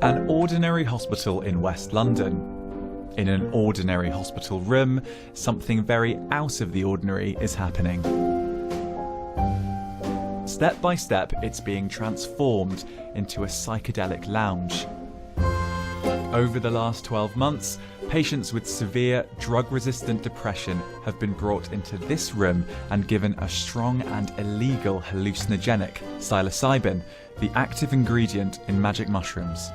An ordinary hospital in West London. In an ordinary hospital room, something very out of the ordinary is happening. Step by step, it's being transformed into a psychedelic lounge. Over the last 12 months, patients with severe drug-resistant depression have been brought into this room and given a strong and illegal hallucinogenic, psilocybin, the active ingredient in magic mushrooms.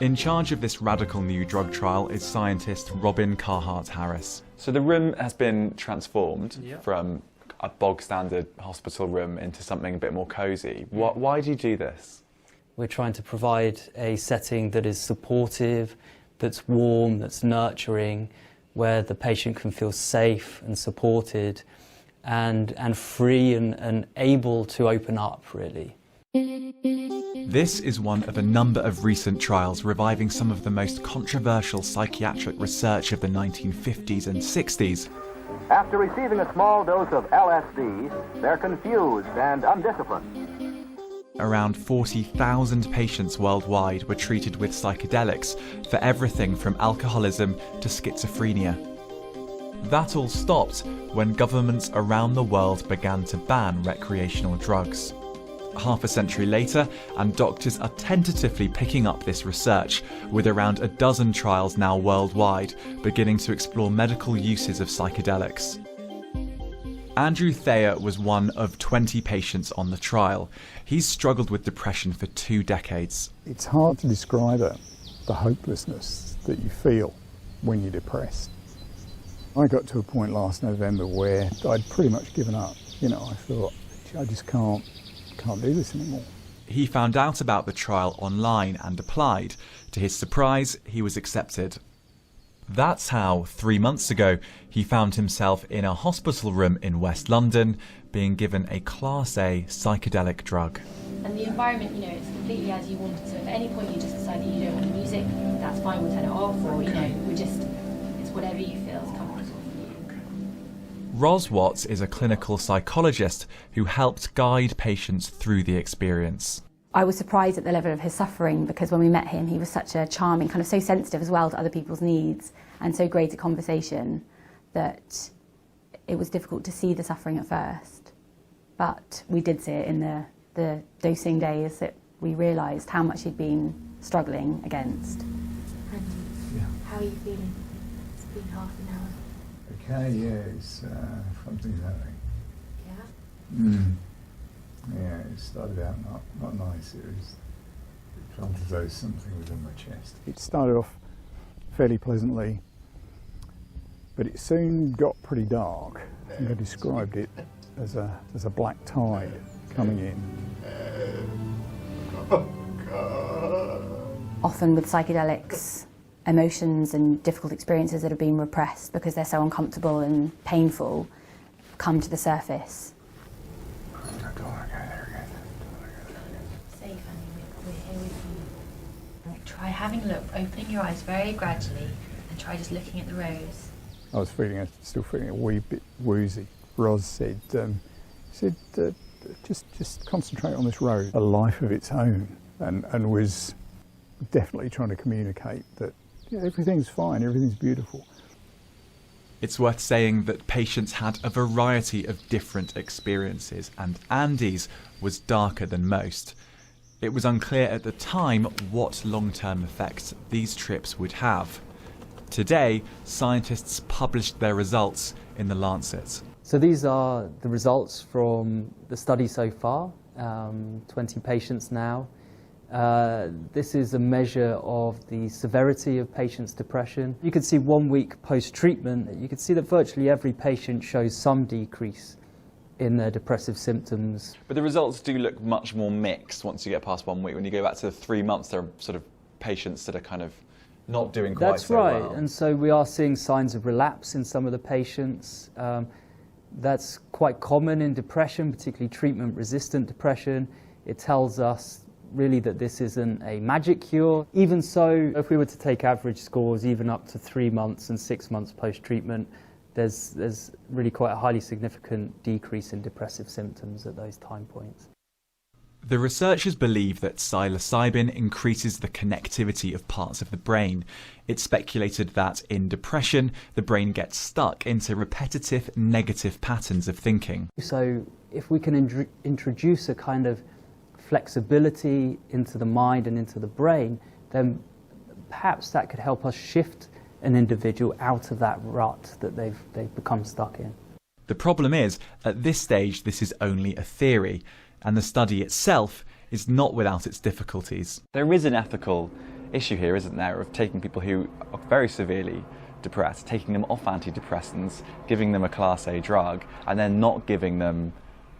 In charge of this radical new drug trial is scientist Robin Carhart-Harris. So the room has been transformed from a bog-standard hospital room into something a bit more cosy. Why do you do this? We're trying to provide a setting that is supportive, that's warm, that's nurturing, where the patient can feel safe and supported and free and able to open up, really. This is one of a number of recent trials reviving some of the most controversial psychiatric research of the 1950s and 60s. After receiving a small dose of LSD, they're confused and undisciplined. Around 40,000 patients worldwide were treated with psychedelics for everything from alcoholism to schizophrenia. That all stopped when governments around the world began to ban recreational drugs. Half a century later, and doctors are tentatively picking up this research, with around a dozen trials now worldwide beginning to explore medical uses of psychedelics. Andrew Thayer was one of 20 patients on the trial. He's struggled with depression for 2 decades. It's hard to describe it, the hopelessness that you feel when you're depressed. I got to a point last November where I'd pretty much given up. You know, I thought, I just can't do this anymore. He found out about the trial online and applied. To his surprise, he was accepted. That's how, 3 months ago, he found himself in a hospital room in West London, being given a Class A psychedelic drug. And the environment, you know, it's completely as you want it. So if at any point you just decide that you don't want the music, that's fine, we'll turn it off, or, you know, it's whatever you feel is comfortable. Ros Watts is a clinical psychologist who helped guide patients through the experience. I was surprised at the level of his suffering, because when we met him, he was such a charming, kind of so sensitive as well to other people's needs and so great at conversation that it was difficult to see the suffering at first. But we did see it in the dosing days that we realised how much he'd been struggling against. And how are you feeling? It's been half an hour. Okay, yeah, it's something's happening. Yeah? Yeah, it started out not nice. It felt as though something was in my chest. It started off fairly pleasantly, but it soon got pretty dark. I think I described it as a black tide coming in. Oh, God. Often with psychedelics, emotions and difficult experiences that have been repressed because they're so uncomfortable and painful come to the surface. Try having a look, opening your eyes very gradually, and try just looking at the rose. I was still feeling a wee bit woozy. Ros said, just concentrate on this rose, a life of its own, and was definitely trying to communicate that everything's fine, everything's beautiful. It's worth saying that patients had a variety of different experiences, and Andy's was darker than most. It was unclear at the time what long-term effects these trips would have. Today, scientists published their results in The Lancet. So these are the results from the study so far, 20 patients now. This is a measure of the severity of patients' depression. You can see 1 week post-treatment, you can see that virtually every patient shows some decrease in their depressive symptoms. But the results do look much more mixed once you get past 1 week. When you go back to 3 months, there are sort of patients that are kind of not doing quite so well. That's right, and so we are seeing signs of relapse in some of the patients. That's quite common in depression, particularly treatment-resistant depression. It tells us really that this isn't a magic cure. Even so, if we were to take average scores, even up to 3 months and 6 months post-treatment, there's really quite a highly significant decrease in depressive symptoms at those time points. The researchers believe that psilocybin increases the connectivity of parts of the brain. It's speculated that in depression, the brain gets stuck into repetitive negative patterns of thinking. So if we can introduce a kind of flexibility into the mind and into the brain, then perhaps that could help us shift an individual out of that rut that they've become stuck in. The problem is, at this stage, this is only a theory, and the study itself is not without its difficulties. There is an ethical issue here, isn't there, of taking people who are very severely depressed, taking them off antidepressants, giving them a Class A drug, and then not giving them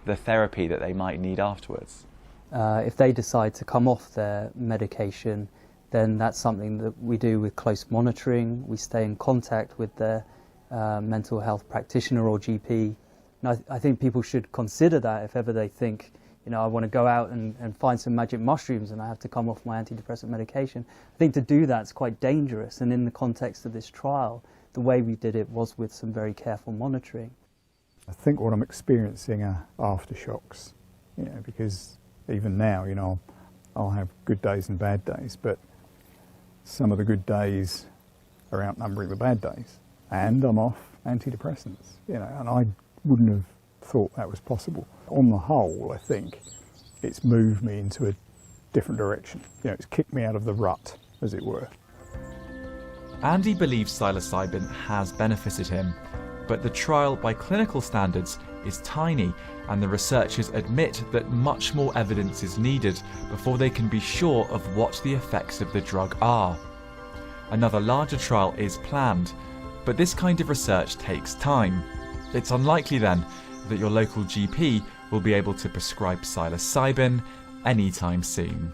the therapy that they might need afterwards. If they decide to come off their medication, then that's something that we do with close monitoring. We stay in contact with their mental health practitioner or GP. And I think people should consider that if ever they think, you know, I want to go out and find some magic mushrooms and I have to come off my antidepressant medication. I think to do that is quite dangerous, and in the context of this trial, the way we did it was with some very careful monitoring. I think what I'm experiencing are aftershocks, you know, because even now, you know, I'll have good days and bad days, but some of the good days are outnumbering the bad days, and I'm off antidepressants, you know, and I wouldn't have thought that was possible. On the whole, I think it's moved me into a different direction. You know, it's kicked me out of the rut, as it were. Andy believes psilocybin has benefited him, but the trial by clinical standards is tiny, and the researchers admit that much more evidence is needed before they can be sure of what the effects of the drug are. Another larger trial is planned, but this kind of research takes time. It's unlikely then that your local GP will be able to prescribe psilocybin anytime soon.